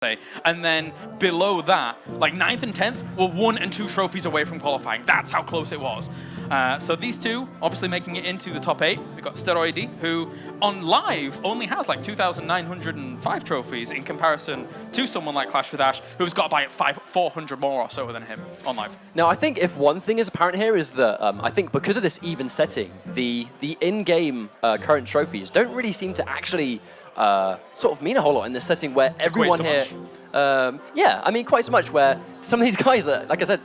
And then below that, like 9th and 10th were 1 and 2 trophies away from qualifying. That's how close it was. So these two obviously making it into the top 8. We've got Steroidi, who on live only has like 2,905 trophies in comparison to someone like Clash with Ash, who's got about 400 more or so than him on live. Now, I think if one thing is apparent here is that I think because of this even setting, the in-game current trophies don't really seem to actually sort of mean a whole lot in this setting where everyone here... yeah, I mean, quite so much where some of these guys that, like I said,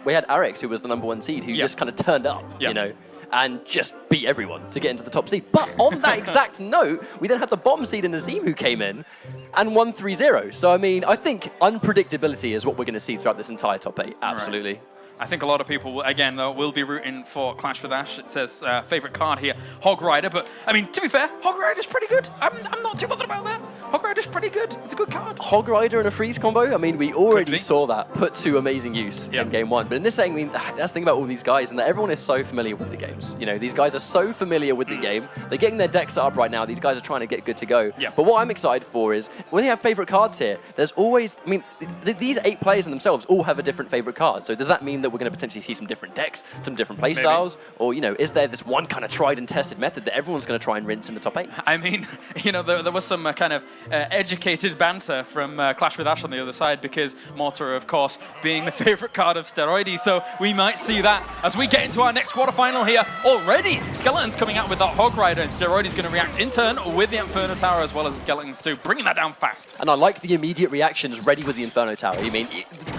we had Arix, who was the #1 seed, who just kind of turned up, you know, and just beat everyone to get into the top seed. But on that exact note, we then had the bottom seed in Azim who came in and won 3-0. So, I mean, I think unpredictability is what we're going to see throughout this entire top 8, absolutely. Right. I think a lot of people, again, though, will be rooting for Clash with Ash. It says favorite card here, Hog Rider. But, I mean, to be fair, Hog Rider's pretty good. I'm not too bothered about that. Hog Rider's pretty good. It's a good card. Hog Rider and a freeze combo? I mean, we already saw that put to amazing use in Game 1. But in this setting, I mean, that's the thing about all these guys, and that everyone is so familiar with the games. You know, these guys are so familiar with the game. They're getting their decks up right now. These guys are trying to get good to go. But what I'm excited for is, when they have favorite cards here, there's always, I mean, these 8 players in themselves all have a different favorite card. So does that mean that we're going to potentially see some different decks, some different playstyles? Or, you know, is there this one kind of tried and tested method that everyone's going to try and rinse in the top 8? I mean, you know, there was some kind of educated banter from Clash with Ash on the other side, because Mortar, of course, being the favorite card of Steroidi. So we might see that as we get into our next quarterfinal here already. Skeleton's coming out with that Hog Rider, and Steroidi's going to react in turn with the Inferno Tower as well as the Skeletons too, bringing that down fast. And I like the immediate reactions ready with the Inferno Tower. I mean,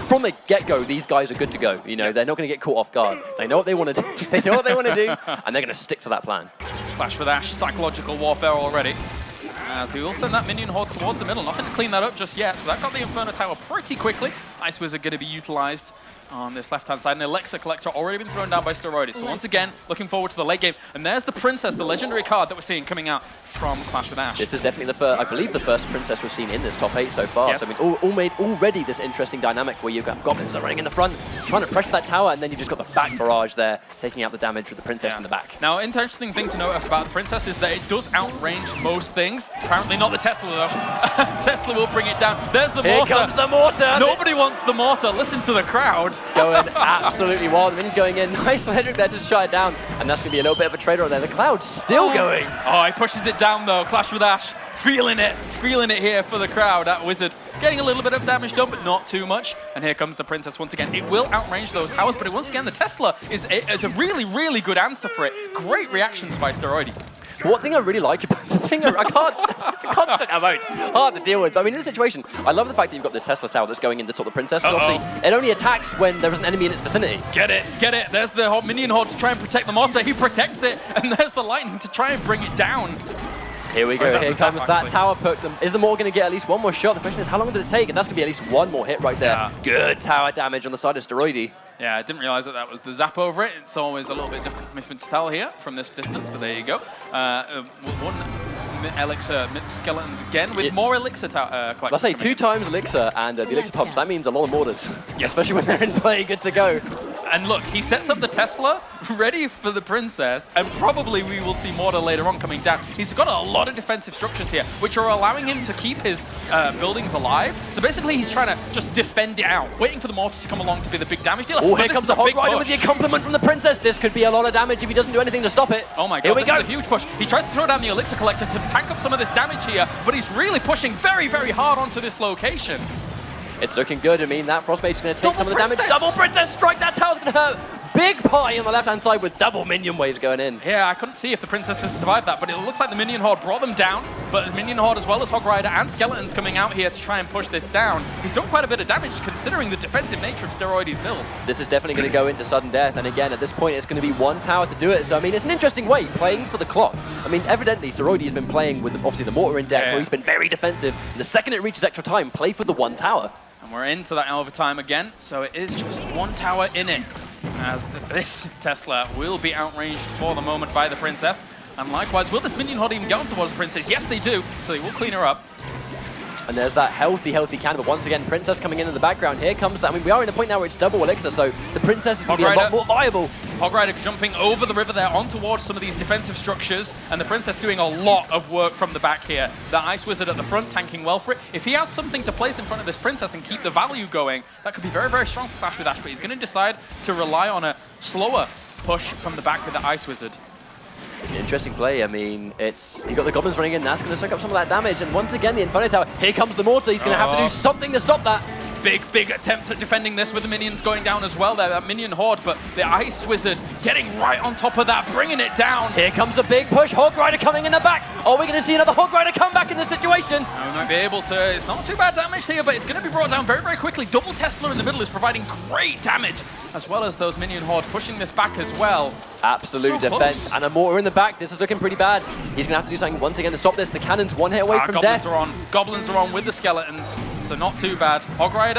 from the get-go, these guys are good to go. You know, they're not going to get caught off guard. They know what they want to do. They know what they want to do, and they're going to stick to that plan. Clash with Ash, psychological warfare already, as he will send that minion horde towards the middle. Nothing to clean that up just yet, so that got the Inferno Tower pretty quickly. Ice Wizard going to be utilized on this left-hand side. An Elixir Collector already been thrown down by Steroidi. So once again, looking forward to the late game. And there's the Princess, the legendary card that we're seeing coming out from Clash with Ash. This is definitely the first, I believe, the first Princess we've seen in this top 8 so far. So I mean, already this interesting dynamic where you've got Goblins that are running in the front, trying to pressure that tower, and then you've just got the back barrage there, taking out the damage with the Princess in the back. Now, interesting thing to note about the Princess is that it does outrange most things. Apparently not the Tesla, though. Tesla will bring it down. There's the Mortar. Here comes the Mortar. Nobody wants the Mortar. Listen to the crowd. Going absolutely wild. The minion's going in. Nice Ledric there to shut it down. And that's going to be a little bit of a trade-off there. The Cloud's still going. Oh, he pushes it down, though. Clash with Ash. Feeling it here for the crowd. That Wizard getting a little bit of damage done, but not too much. And here comes the Princess once again. It will outrange those towers, but once again, the Tesla is a really, really good answer for it. Great reactions by Steroidi. What thing I really like about the thing, I can't stick out. Hard to deal with. I mean, in this situation, I love the fact that you've got this Tesla tower that's going in to top the Princess. Obviously, it only attacks when there is an enemy in its vicinity. Get it. There's the minion horde to try and protect the Mortar. He protects it, and there's the lightning to try and bring it down. Here we go. Here comes that tower poke. Is the Mortar going to get at least one more shot? The question is, how long does it take? And that's going to be at least one more hit right there. Good tower damage on the side of Steroidi. Yeah, I didn't realize that was the zap over it. It's always a little bit difficult to tell here from this distance, but there you go. One Elixir Skeletons again with more Elixir collectors. Let's say 2 times Elixir and the Elixir pumps. That means a lot of Mortars. Yes. Especially when they're in play, good to go. And look, he sets up the Tesla, ready for the Princess, and probably we will see Mortar later on coming down. He's got a lot of defensive structures here, which are allowing him to keep his buildings alive. So basically, he's trying to just defend it out, waiting for the Mortar to come along to be the big damage dealer. Oh, here comes the Hog Rider with the accompaniment from the Princess. This could be a lot of damage if he doesn't do anything to stop it. Oh my god, this is a huge push. He tries to throw down the Elixir Collector to tank up some of this damage here, but he's really pushing very, very hard onto this location. It's looking good. I mean, that Frost Mage is going to take some of the damage. Princess! Double Princess strike. That tower's going to hurt. Big pie on the left-hand side with double minion waves going in. Yeah, I couldn't see if the Princess has survived that, but it looks like the Minion Horde brought them down. But the Minion Horde, as well as Hog Rider and Skeletons coming out here to try and push this down. He's done quite a bit of damage considering the defensive nature of Steroidi's build. This is definitely going to go into sudden death, and again, at this point, it's going to be one tower to do it. So, I mean, it's an interesting way, playing for the clock. I mean, evidently, Steroidi has been playing with, obviously, the Mortar in deck, where he's been very defensive. And the second it reaches extra time, play for the one tower. And we're into that overtime again, so it is just one tower in it, as this Tesla will be outranged for the moment by the Princess. And likewise, will this Minion Horde even get on towards the Princess? Yes, they do, so they will clean her up. And there's that healthy cannon. But once again, Princess coming in the background. Here comes that. I mean, we are in a point now where it's double Elixir, so the Princess is going to be a lot more viable. Hog Rider jumping over the river there on towards some of these defensive structures, and the Princess doing a lot of work from the back here. The Ice Wizard at the front tanking well for it. If he has something to place in front of this Princess and keep the value going, that could be very, very strong for Clash with Ash, but he's going to decide to rely on a slower push from the back with the Ice Wizard. Interesting play. I mean, you've got the Goblins running in. That's going to soak up some of that damage. And once again, the Inferno Tower. Here comes the Mortar. He's going to have to do something to stop that. Big attempt at defending this with the minions going down as well there, that minion horde, but the Ice Wizard getting right on top of that, bringing it down. Here comes a big push. Hog Rider coming in the back. Are we going to see another Hog Rider come back in this situation? We might be able to. It's not too bad damage here, but it's going to be brought down very, very quickly. Double Tesla in the middle is providing great damage, as well as those minion horde pushing this back as well. Absolute so defense. Close. And a Mortar in the back. This is looking pretty bad. He's going to have to do something once again to stop this. The cannon's one hit away from death. Goblins are on with the skeletons, so not too bad. Hog Rider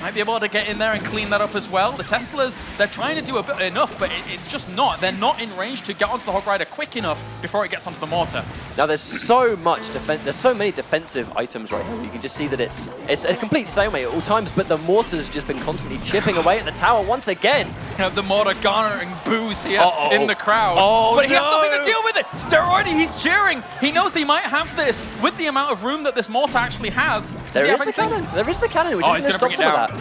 might be able to get in there and clean that up as well. The Teslas, they're trying to do a bit enough, but it's just not. They're not in range to get onto the Hog Rider quick enough before it gets onto the Mortar. Now there's so much defense. There's so many defensive items right here. You can just see that it's a complete stalemate at all times. But the Mortar's just been constantly chipping away at the tower once again. The Mortar garnering boos here in the crowd. But he has nothing to deal with it. Steroidi, he's cheering. He knows he might have this with the amount of room that this Mortar actually has. There is the cannon. There is the cannon, which is going to stop some of that.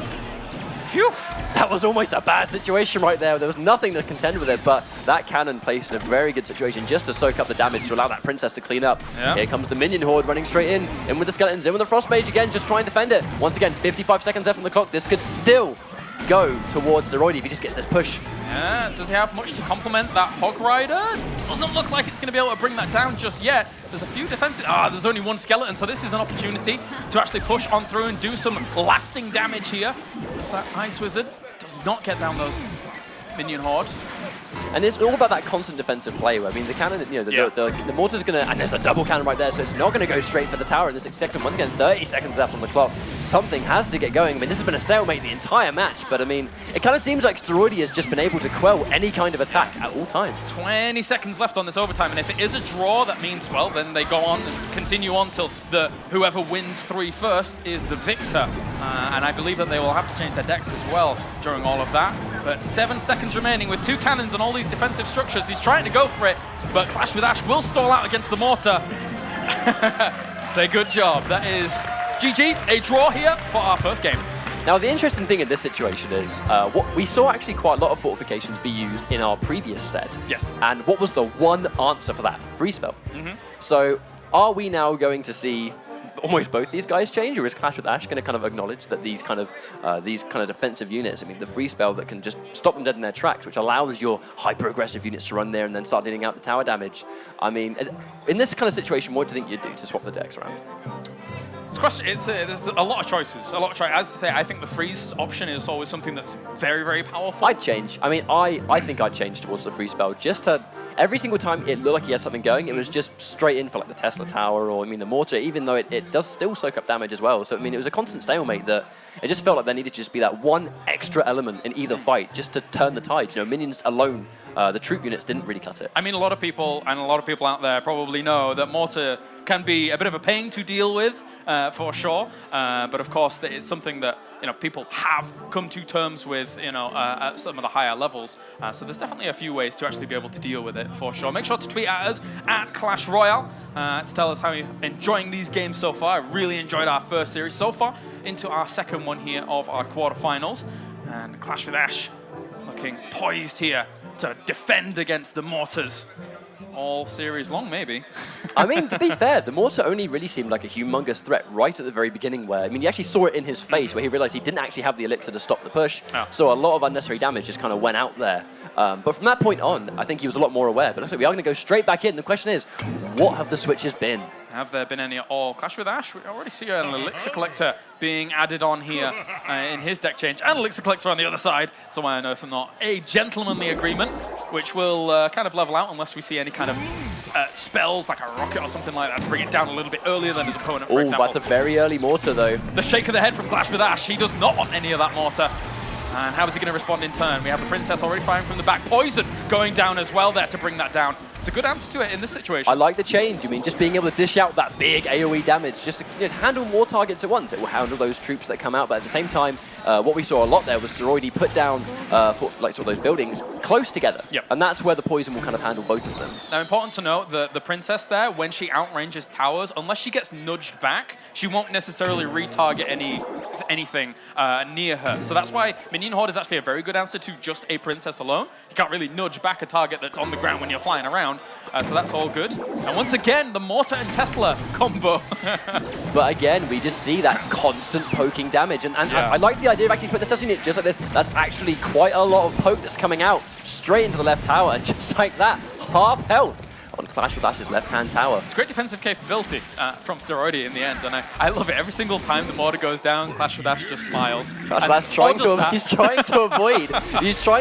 Phew. That was almost a bad situation right there. There was nothing to contend with it, but that cannon placed in a very good situation just to soak up the damage to allow that Princess to clean up. Yeah. Here comes the minion horde running straight in with the skeletons, in with the Frost Mage again, just trying to defend it. Once again, 55 seconds left on the clock. This could still go towards Steroidi if he just gets this push. Yeah, does he have much to complement that Hog Rider? Doesn't look like it's going to be able to bring that down just yet. There's a few defensive... there's only one skeleton, so this is an opportunity to actually push on through and do some lasting damage here. As that Ice Wizard does not get down those minion horde. And it's all about that constant defensive play. I mean, the cannon, the Mortar's going to... And there's a double cannon right there, so it's not going to go straight for the tower in the 60 seconds. Once again, 30 seconds left on the clock. Something has to get going. I mean, this has been a stalemate the entire match, but I mean, it kind of seems like Steroidi has just been able to quell any kind of attack at all times. 20 seconds left on this overtime, and if it is a draw, that means, well, then they go on and continue on till whoever wins 3 first is the victor. And I believe that they will have to change their decks as well during all of that. But 7 seconds remaining with 2 cannons on all these defensive structures. He's trying to go for it, but Clash with Ash will stall out against the Mortar. Say good job. That is GG, a draw here for our first game. Now, the interesting thing in this situation is what we saw actually quite a lot of fortifications be used in our previous set. Yes. And what was the one answer for that? Free spell. So are we now going to see almost both these guys change, or is Clash with Ash going to kind of acknowledge that these kind of defensive units, I mean, the free spell that can just stop them dead in their tracks, which allows your hyper-aggressive units to run there and then start dealing out the tower damage. I mean, in this kind of situation, what do you think you'd do to swap the decks around? There's a lot of choices. As I say, I think the freeze option is always something that's very, very powerful. I'd change. I mean, I think I'd change towards the free spell just to... Every single time it looked like he had something going, it was just straight in for like the Tesla Tower or, I mean, the Mortar, even though it does still soak up damage as well. So, I mean, it was a constant stalemate that it just felt like there needed to just be that one extra element in either fight just to turn the tide. You know, minions alone, the troop units didn't really cut it. I mean, a lot of people out there probably know that Mortar can be a bit of a pain to deal with, for sure. But of course, it's something that people have come to terms with, at some of the higher levels. So there's definitely a few ways to actually be able to deal with it, for sure. Make sure to tweet at us at Clash Royale to tell us how you're enjoying these games so far. I really enjoyed our first series so far, into our second one here of our quarterfinals. And Clash with Ash looking poised here to defend against the Mortars all series long, maybe. I mean, to be fair, the Mortar only really seemed like a humongous threat right at the very beginning where, I mean, you actually saw it in his face where he realized he didn't actually have the elixir to stop the push. Oh. So a lot of unnecessary damage just kind of went out there. But from that point on, I think he was a lot more aware. But looks like we are going to go straight back in. The question is, what have the switches been? Have there been any at all? Clash with Ash, we already see an Elixir Collector being added on here in his deck change. And Elixir Collector on the other side. So I know if not a gentlemanly agreement, which will kind of level out unless we see any kind of spells, like a rocket or something like that, to bring it down a little bit earlier than his opponent, for example. That's a very early Mortar, though. The shake of the head from Clash with Ash. He does not want any of that Mortar. And how is he going to respond in turn? We have the Princess already firing from the back. Poison going down as well there to bring that down. It's a good answer to it in this situation. I like the change. I mean, just being able to dish out that big AoE damage, just to handle more targets at once. It will handle those troops that come out, but at the same time, what we saw a lot there was Steroidi put down like sort of those buildings close together. Yep. And that's where the poison will kind of handle both of them. Now, important to note that the Princess there, when she outranges towers, unless she gets nudged back, she won't necessarily retarget anything near her. So that's why Minion Horde is actually a very good answer to just a Princess alone. You can't really nudge back a target that's on the ground when you're flying around. So that's all good. And once again, the Mortar and Tesla combo. But again, we just see that constant poking damage. And I like the idea of actually putting the Tesla unit just like this. That's actually quite a lot of poke that's coming out straight into the left tower. And just like that, half health on Clash with Ash's left-hand tower. It's great defensive capability from Steroidi in the end, and I love it. Every single time the mortar goes down, Clash with Ash just smiles. He's trying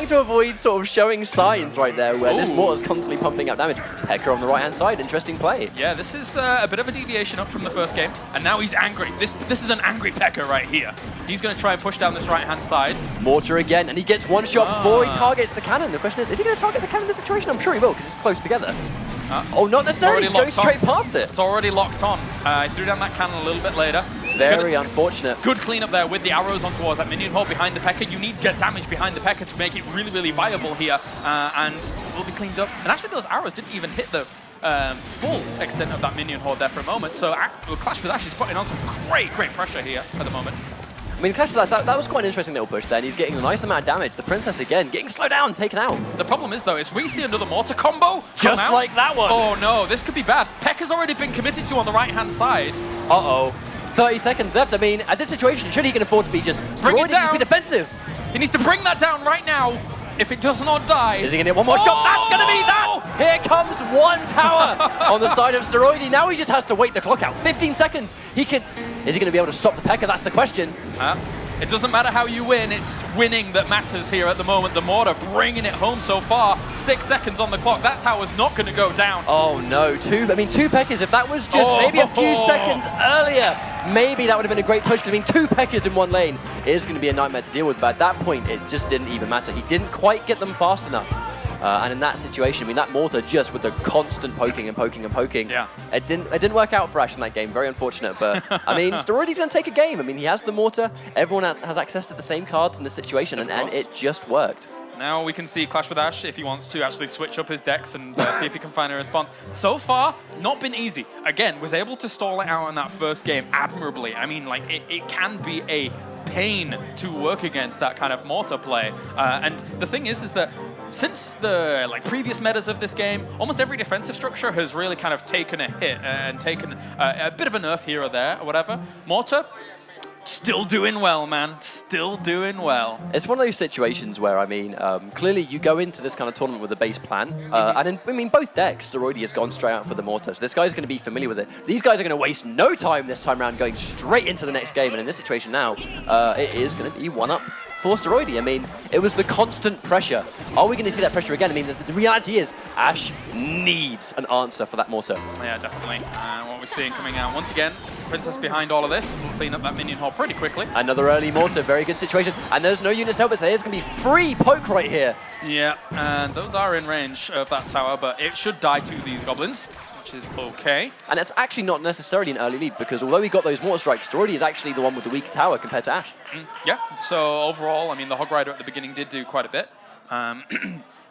to avoid sort of showing signs right there where this mortar's constantly pumping out damage. Pecker on the right-hand side, interesting play. Yeah, this is a bit of a deviation up from the first game, and now he's angry. This is an angry Pecker right here. He's going to try and push down this right-hand side. Mortar again, and he gets one shot before he targets the cannon. The question is he going to target the cannon in this situation? I'm sure he will, because it's close together. Oh, not necessarily. He's going straight past it. It's already locked on. He threw down that cannon a little bit later. Very unfortunate. Good cleanup there with the arrows on towards that minion horde behind the P.E.K.K.A. You need to get damage behind the P.E.K.K.A. to make it really, really viable here. And it will be cleaned up. And actually, those arrows didn't even hit the full extent of that minion horde there for a moment. So Clash with Ash is putting on some great pressure here at the moment. I mean, Clash, that was quite an interesting little push there, and he's getting a nice amount of damage. The Princess, again, getting slowed down, taken out. The problem is, though, is we see another mortar combo just like that one. Oh, no, this could be bad. P.E.K.K.A.'s already been committed to on the right-hand side. Uh-oh. 30 seconds left. I mean, at this situation, should he can afford to be just be defensive? He needs to bring that down right now. If it does not die... Is he going to get one more shot? That's going to be that! Here comes one tower on the side of Steroidi. Now he just has to wait the clock out. 15 seconds. Is he going to be able to stop the P.E.K.K.A.? That's the question. It doesn't matter how you win, it's winning that matters here at the moment. The mortar bringing it home so far. 6 seconds on the clock. That tower's not going to go down. Oh no, two P.E.K.K.A.s. If that was just maybe a few seconds earlier, maybe that would have been a great push. Because I mean, two P.E.K.K.A.s in one lane is going to be a nightmare to deal with. But at that point, it just didn't even matter. He didn't quite get them fast enough. And in that situation, I mean, that mortar just with the constant poking and poking and poking, it didn't work out for Ash in that game. Very unfortunate, but I mean, Steroidi's going to take a game. I mean, he has the mortar. Everyone else has access to the same cards in this situation, and it just worked. Now we can see Clash with Ash if he wants to actually switch up his decks and see if he can find a response. So far, not been easy. Again, was able to stall it out in that first game admirably. I mean, like, it can be a pain to work against that kind of mortar play. And the thing is that since the previous metas of this game, almost every defensive structure has really kind of taken a hit and taken a bit of a nerf here or there or whatever. Mortar, still doing well, man. Still doing well. It's one of those situations where, I mean, clearly you go into this kind of tournament with a base plan. And I mean, both decks, Steroidi has gone straight out for the mortar. So this guy's going to be familiar with it. These guys are going to waste no time this time around going straight into the next game. And in this situation now, it is going to be one up for Steroidi. I mean, it was the constant pressure. Are we going to see that pressure again? I mean, the reality is Ash needs an answer for that mortar. Yeah, definitely. What we're seeing coming out once again, Princess behind all of this. We'll clean up that minion hole pretty quickly. Another early mortar, very good situation. And there's no units to help us. There's going to be free poke right here. Yeah, and those are in range of that tower, but it should die to these goblins, which is okay. And it's actually not necessarily an early lead, because although he got those mortar strikes, Steroidi is actually the one with the weakest tower compared to Ash. Yeah, so overall, I mean, the Hog Rider at the beginning did do quite a bit.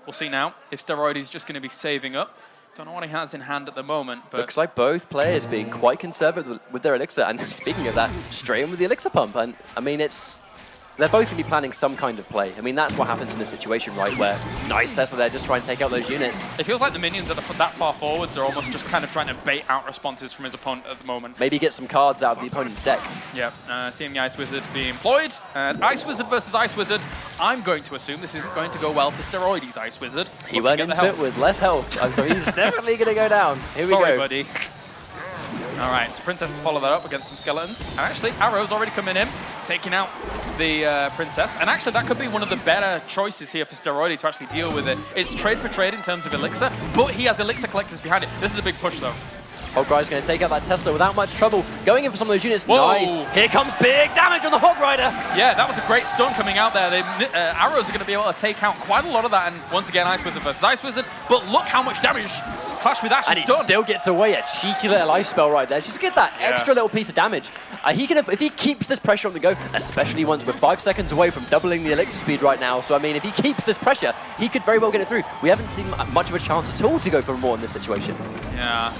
We'll see now if Steroidi's just going to be saving up. Don't know what he has in hand at the moment, but... Looks like both players being quite conservative with their elixir. And speaking of that, straight in with the elixir pump. And I mean, they're both going to be planning some kind of play. I mean, that's what happens in this situation, right, where nice Tesla there, just try and take out those units. It feels like the minions that far forwards are almost just kind of trying to bait out responses from his opponent at the moment. Maybe get some cards out of the opponent's deck. Yeah, seeing the Ice Wizard being employed. And Ice Wizard versus Ice Wizard. I'm going to assume this isn't going to go well for Steroidi's Ice Wizard. He went into it with less health, so he's definitely going to go down. Here we go. Sorry, buddy. All right, so Princess to follow that up against some skeletons. And actually, arrows already coming in, taking out the Princess. And actually, that could be one of the better choices here for Steroidi to actually deal with it. It's trade for trade in terms of elixir, but he has elixir collectors behind it. This is a big push, though. Hog Rider's going to take out that Tesla without much trouble. Going in for some of those units. Whoa. Nice. Here comes big damage on the Hog Rider. Yeah, that was a great stun coming out there. The arrows are going to be able to take out quite a lot of that. And once again, Ice Wizard versus Ice Wizard. But look how much damage Clash with Ash has done. And he still gets away. A cheeky little ice spell right there. Just to get that extra little piece of damage. He can, if he keeps this pressure on the go, especially once we're 5 seconds away from doubling the elixir speed right now. So, I mean, if he keeps this pressure, he could very well get it through. We haven't seen much of a chance at all to go for more in this situation. Yeah,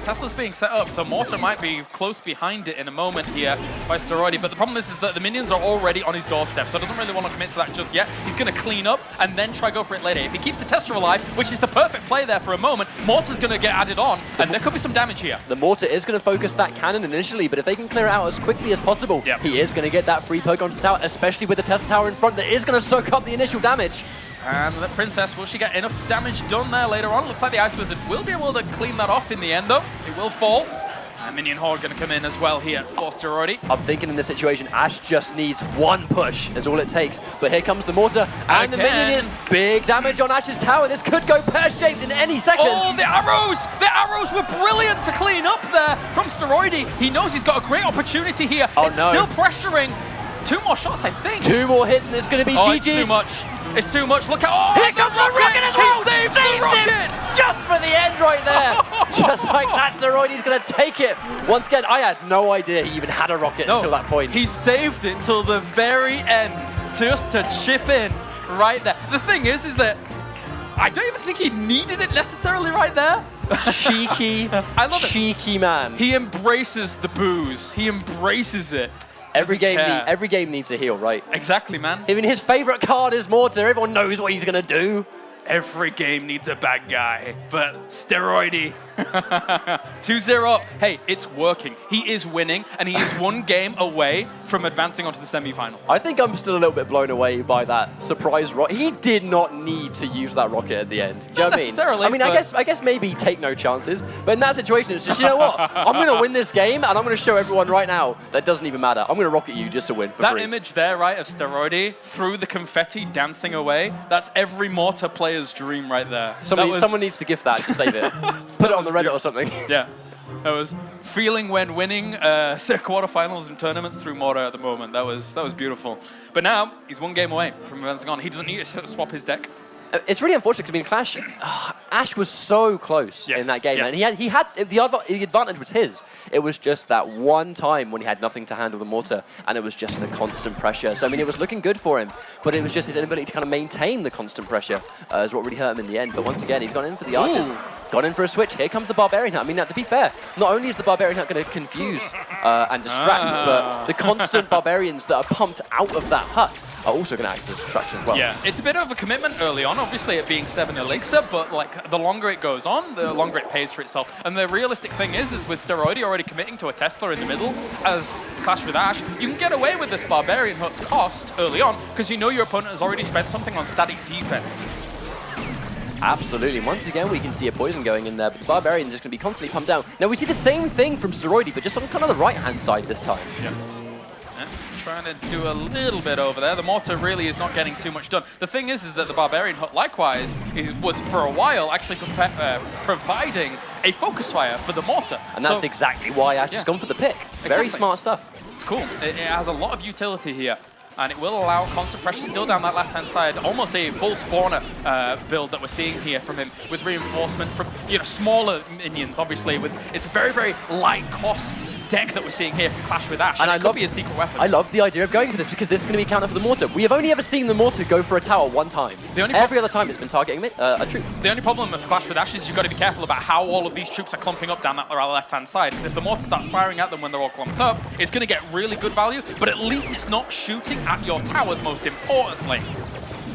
Tesla's being set up, so Mortar might be close behind it in a moment here by Steroidi. But the problem is that the minions are already on his doorstep, so doesn't really want to commit to that just yet. He's going to clean up and then try go for it later. If he keeps the Tesla alive, which is the perfect play there for a moment, Mortar's going to get added on, and there could be some damage here. The Mortar is going to focus that cannon initially, but if they can clear it out as quickly as possible, he is going to get that free poke onto the tower, especially with the Tesla tower in front that is going to soak up the initial damage. And the Princess, will she get enough damage done there later on? Looks like the Ice Wizard will be able to clean that off in the end, though. It will fall. And Minion Horde going to come in as well here for Steroidi. I'm thinking in this situation, Ash just needs one push, is all it takes. But here comes the Mortar, and the Minion is big damage on Ash's tower. This could go pear-shaped in any second. Oh, the arrows! The arrows were brilliant to clean up there from Steroidi. He knows he's got a great opportunity here. It's still pressuring. 2 more shots, I think. 2 more hits, and it's going to be GG's. It's too much. It's too much. Look at here comes the rocket as well. He saved the rocket just for the end right there. Just like that, Steroidi's going to take it. Once again, I had no idea he even had a rocket until that point. He saved it till the very end, just to chip in right there. The thing is that I don't even think he needed it necessarily right there. Cheeky, I love cheeky man. He embraces the booze. He embraces it. Every game needs a heal, right? Exactly, man. I mean, his favorite card is Mortar. Everyone knows what he's going to do. Every game needs a bad guy, but Steroidi. 2-0 up. Hey, it's working. He is winning, and he is 1 game away from advancing onto the semi-final. I think I'm still a little bit blown away by that surprise rocket. He did not need to use that rocket at the end. Do you know what I mean? Necessarily. I mean, I guess maybe take no chances, but in that situation, it's just, you know what? I'm going to win this game, and I'm going to show everyone right now that doesn't even matter. I'm going to rocket you just to win for free. That image there, right, of Steroidi through the confetti dancing away, that's every Mortar player's dream right there. Someone needs to gift that to save it. Put it on the Reddit or something. Yeah. That was feeling when winning quarterfinals and tournaments through Mortar at the moment. That was beautiful. But now he's 1 game away from advancing on. He doesn't need to swap his deck. It's really unfortunate because, I mean, Clash, Ash was so close in that game, and he had the advantage was his. It was just that one time when he had nothing to handle the Mortar, and it was just the constant pressure. So, I mean, it was looking good for him, but it was just his inability to kind of maintain the constant pressure is what really hurt him in the end. But once again, he's gone in for the archers. Gone in for a switch. Here comes the Barbarian Hut. I mean, now, to be fair, not only is the Barbarian Hut going to confuse and distract, but the constant Barbarians that are pumped out of that hut are also going to act as a distraction as well. Yeah, it's a bit of a commitment early on, obviously it being 7 elixir, but like the longer it goes on, the longer it pays for itself. And the realistic thing is with Steroidi already committing to a Tesla in the middle, as Clash with Ash, you can get away with this Barbarian Hut's cost early on, because you know your opponent has already spent something on static defense. Absolutely. Once again, we can see a poison going in there, but the Barbarian is just going to be constantly pumped down. Now, we see the same thing from Steroidi, but just on kind of the right-hand side this time. Yeah. Trying to do a little bit over there. The Mortar really is not getting too much done. The thing is that the Barbarian Hut, likewise, was for a while actually providing a focus fire for the Mortar. And that's exactly why Ash has gone for the pick. Very smart stuff. It's cool. It has a lot of utility here. And it will allow constant pressure still down that left-hand side. Almost a full spawner build that we're seeing here from him, with reinforcement from smaller minions. Obviously, it's a very, very light-cost deck that we're seeing here from Clash with Ash. And it could be a secret weapon. I love the idea of going for this because this is going to be counter for the Mortar. We have only ever seen the Mortar go for a tower 1 time. Every other time it's been targeting a troop. The only problem with Clash with Ash is you've got to be careful about how all of these troops are clumping up down that left-hand side. Because if the Mortar starts firing at them when they're all clumped up, it's going to get really good value. But at least it's not shooting at your towers, most importantly.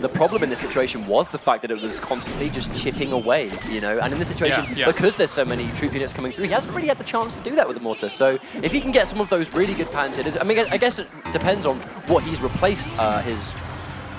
The problem in this situation was the fact that it was constantly just chipping away, and in this situation, because there's so many troop units coming through, he hasn't really had the chance to do that with the Mortar. So if he can get some of those really good patented, I mean, I guess it depends on what he's replaced his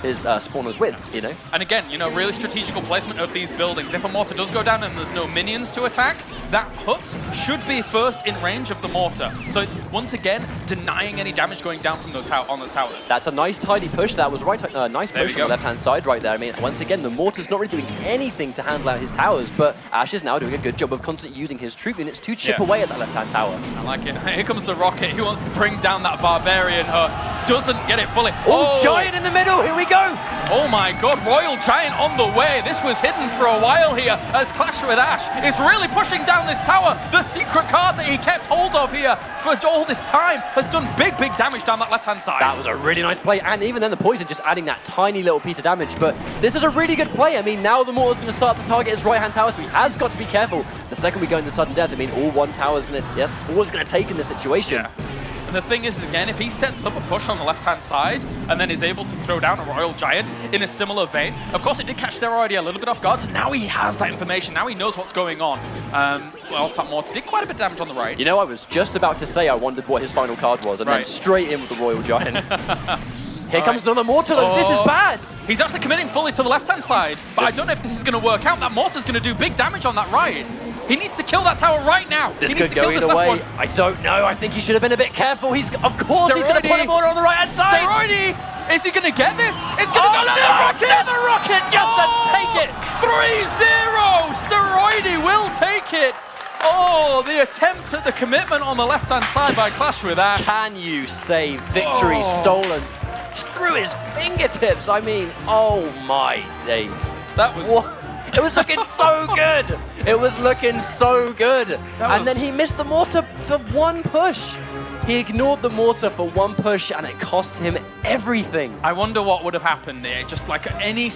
his spawners with, you know? And again, you know, really strategical placement of these buildings. If a mortar does go down and there's no minions to attack, that hut should be first in range of the mortar. So it's once again denying any damage going down from those on those towers. That's a nice tidy push. That was right, nice push on the left-hand side right there. I mean, once again, the mortar's not really doing anything to handle out his towers, but Ash is now doing a good job of constantly using his troop units to chip away at that left-hand tower. I like it. Here comes the rocket. He wants to bring down that barbarian hut. Doesn't get it fully. Oh, Giant in the middle. Here we go. Oh my god, Royal Giant on the way. This was hidden for a while here as Clash with Ash is really pushing down this tower. The secret card that he kept hold of here for all this time has done big damage down that left-hand side. That was a really nice play, and even then the poison just adding that tiny little piece of damage, but this is a really good play. I mean, now the mortar's going to start to target his right-hand tower, so he has got to be careful. The second we go into sudden death, I mean, all one tower's going to take in this situation. Yeah. And the thing is, again, if he sets up a push on the left-hand side and then is able to throw down a Royal Giant in a similar vein, of course it did catch Steroidi a little bit off guard, so now he has that information, now he knows what's going on. Well, that mortar did quite a bit of damage on the right. You know, I was just about to say I wondered what his final card was, and then straight in with the Royal Giant. Here comes another mortar, though. This is bad. He's actually committing fully to the left-hand side, but I don't know if this is going to work out. That mortar's going to do big damage on that right. He needs to kill that tower right now. This could go either way. I don't know. I think he should have been a bit careful. Of course, he's going to put a mortar on the right-hand side. Steroidi! Is he going to get this? It's going to go another rocket! Another rocket just to take it. 3-0! Steroidi will take it. Oh, the attempt at the commitment on the left-hand side by Clash with Ash. Can you say victory stolen through his fingertips? I mean, oh my days. That was... It was looking so good. It was looking so good. And then he missed the mortar for one push. He ignored the mortar for one push, and it cost him everything. I wonder what would have happened there. Just like any